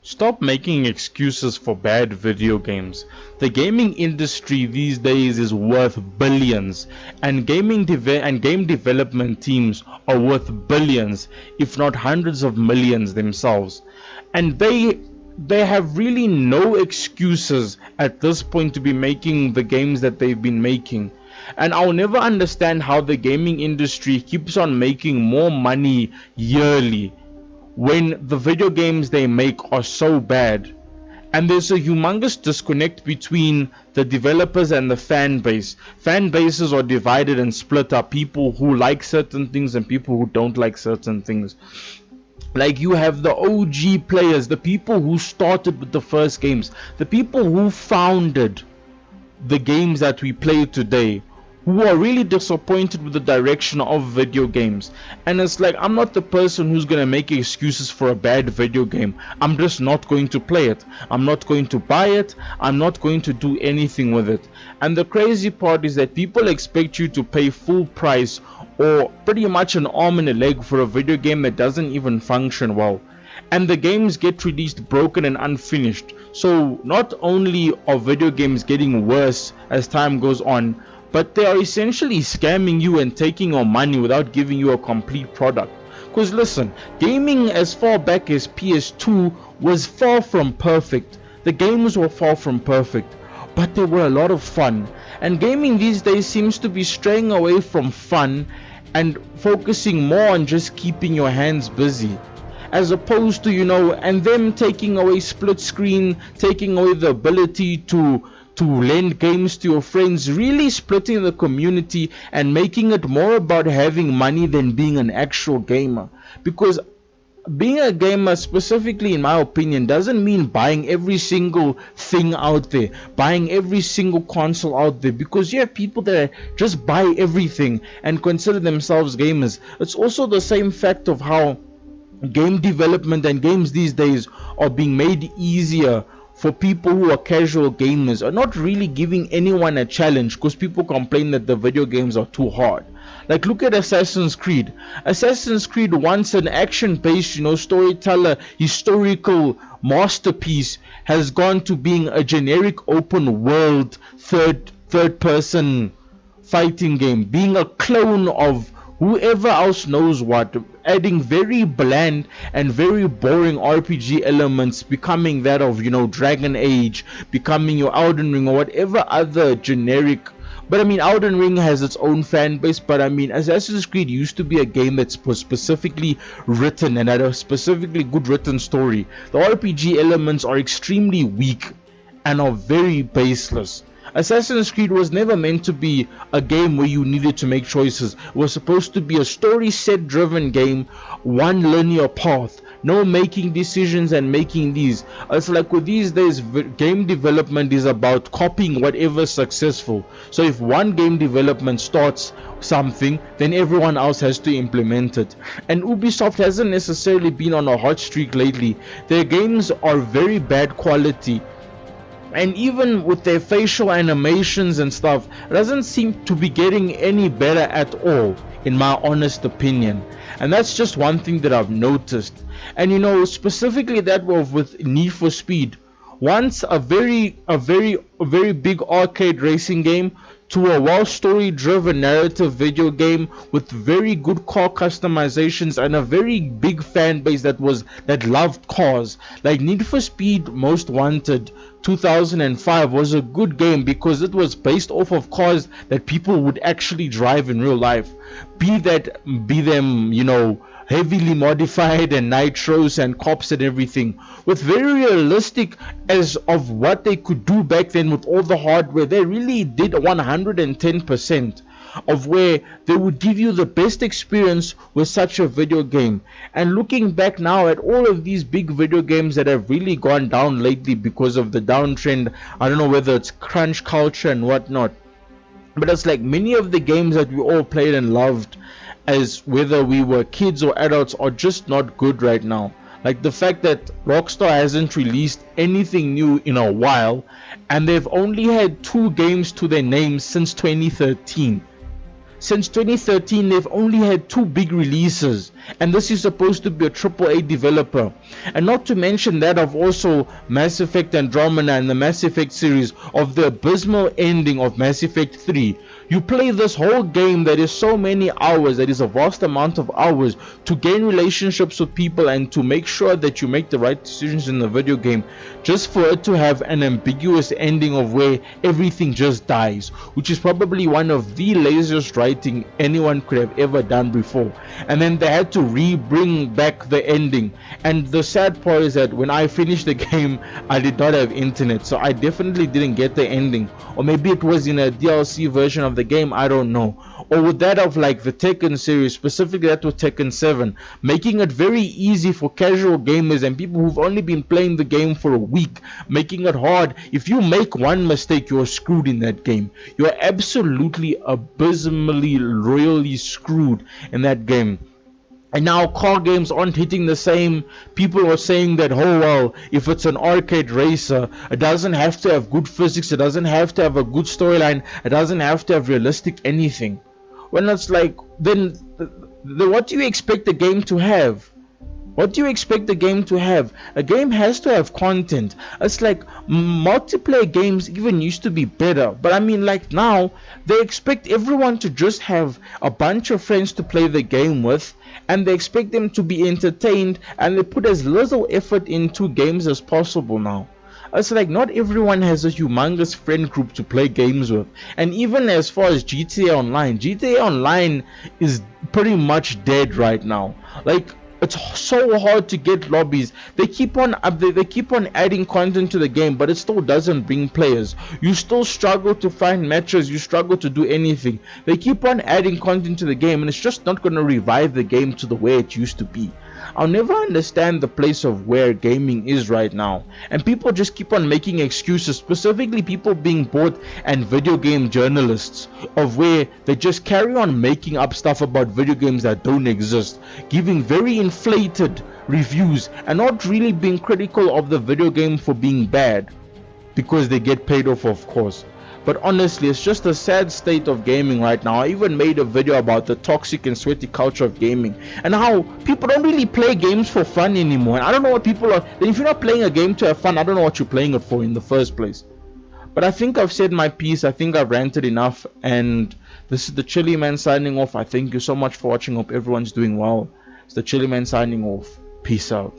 Stop making excuses for bad video games. The gaming industry these days is worth billions, and game development teams are worth billions, if not hundreds of millions themselves. And they have really no excuses at this point to be making the games that they've been making. And I'll never understand how the gaming industry keeps on making more money yearly when the video games they make are so bad. And there's a humongous disconnect between the developers and the fan base. Fan bases are divided and split up, people who like certain things and people who don't like certain things. Like, you have the OG players, the people who started with the first games, the people who founded the games that we play today, who are really disappointed with the direction of video games. And it's like, I'm not the person who's gonna make excuses for a bad video game. I'm just not going to play it. I'm not going to buy it. I'm not going to do anything with it. And the crazy part is that people expect you to pay full price or pretty much an arm and a leg for a video game that doesn't even function well. And the games get released broken and unfinished. So not only are video games getting worse as time goes on, but they are essentially scamming you and taking your money without giving you a complete product. Because listen, gaming as far back as PS2 was far from perfect. The games were far from perfect, but they were a lot of fun. And gaming these days seems to be straying away from fun and focusing more on just keeping your hands busy, as opposed to, and them taking away split screen, taking away the ability to lend games to your friends, really splitting the community and making it more about having money than being an actual gamer. Because being a gamer, specifically in my opinion, doesn't mean buying every single thing out there, buying every single console out there, because you have people that just buy everything and consider themselves gamers. It's also the same fact of how game development and games these days are being made easier for people who are casual gamers, are not really giving anyone a challenge because people complain that the video games are too hard. Like, look at Assassin's Creed. Assassin's Creed, once an action-based, storyteller, historical masterpiece, has gone to being a generic open world third person fighting game, being a clone of whoever else knows what, adding very bland and very boring RPG elements, becoming that of, Dragon Age, becoming your Elden Ring or whatever other generic. But I mean, Elden Ring has its own fan base, but I mean, Assassin's Creed used to be a game that was specifically written and had a specifically good written story. The RPG elements are extremely weak and are very baseless. Assassin's Creed was never meant to be a game where you needed to make choices. It was supposed to be a story set driven game, one linear path, no making decisions and making these. It's like with these days, game development is about copying whatever's successful. So if one game development starts something, then everyone else has to implement it. And Ubisoft hasn't necessarily been on a hot streak lately. Their games are very bad quality. And even with their facial animations and stuff, it doesn't seem to be getting any better at all, in my honest opinion. And that's just one thing that I've noticed. And specifically that with Need for Speed, once a very big arcade racing game to a well story driven narrative video game with very good car customizations and a very big fan base that loved cars. Like Need for Speed Most Wanted 2005 was a good game because it was based off of cars that people would actually drive in real life, be them heavily modified and nitros and cops and everything, with very realistic as of what they could do back then with all the hardware. They really did 110% of where they would give you the best experience with such a video game. And looking back now at all of these big video games that have really gone down lately because of the downtrend, I don't know whether it's crunch culture and whatnot, but it's like many of the games that we all played and loved, as whether we were kids or adults, are just not good right now. Like the fact that Rockstar hasn't released anything new in a while, and they've only had 2 games to their name since 2013. Since 2013, they've only had 2 big releases, and this is supposed to be a AAA developer. And not to mention that of also Mass Effect Andromeda and the Mass Effect series, of the abysmal ending of Mass Effect 3. You play this whole game that is so many hours, that is a vast amount of hours, to gain relationships with people and to make sure that you make the right decisions in the video game, just for it to have an ambiguous ending of where everything just dies, which is probably one of the laziest writing anyone could have ever done before. And then they had to bring back the ending. And the sad part is that when I finished the game, I did not have internet, so I definitely didn't get the ending. Or maybe it was in a DLC version of the game, I don't know. Or with that of like the Tekken series, specifically that with Tekken 7, making it very easy for casual gamers and people who've only been playing the game for a week, making it hard. If you make one mistake, you're screwed in that game. You're absolutely abysmally royally screwed in that game. And now car games aren't hitting the same. People are saying that, oh well, if it's an arcade racer, it doesn't have to have good physics, it doesn't have to have a good storyline, it doesn't have to have realistic anything. When it's like, then what do you expect the game to have? What do you expect the game to have? A game has to have content. It's like multiplayer games even used to be better, but I mean, like now they expect everyone to just have a bunch of friends to play the game with, and they expect them to be entertained, and they put as little effort into games as possible now. It's like not everyone has a humongous friend group to play games with. And even as far as GTA Online is pretty much dead right now. Like, it's so hard to get lobbies. They keep on adding content to the game, but it still doesn't bring players. You still struggle to find matches, you struggle to do anything. They keep on adding content to the game, and it's just not going to revive the game to the way it used to be. I'll never understand the place of where gaming is right now, and people just keep on making excuses, specifically people being bought and video game journalists, of where they just carry on making up stuff about video games that don't exist, giving very inflated reviews and not really being critical of the video game for being bad, because they get paid off, of course. But honestly, it's just a sad state of gaming right now. I even made a video about the toxic and sweaty culture of gaming, and how people don't really play games for fun anymore. And I don't know what people are. Then if you're not playing a game to have fun, I don't know what you're playing it for in the first place. But I think I've said my piece. I think I've ranted enough, and this is the Chili Man signing off. I thank you so much for watching. Hope everyone's doing well. It's the Chili Man signing off. Peace out.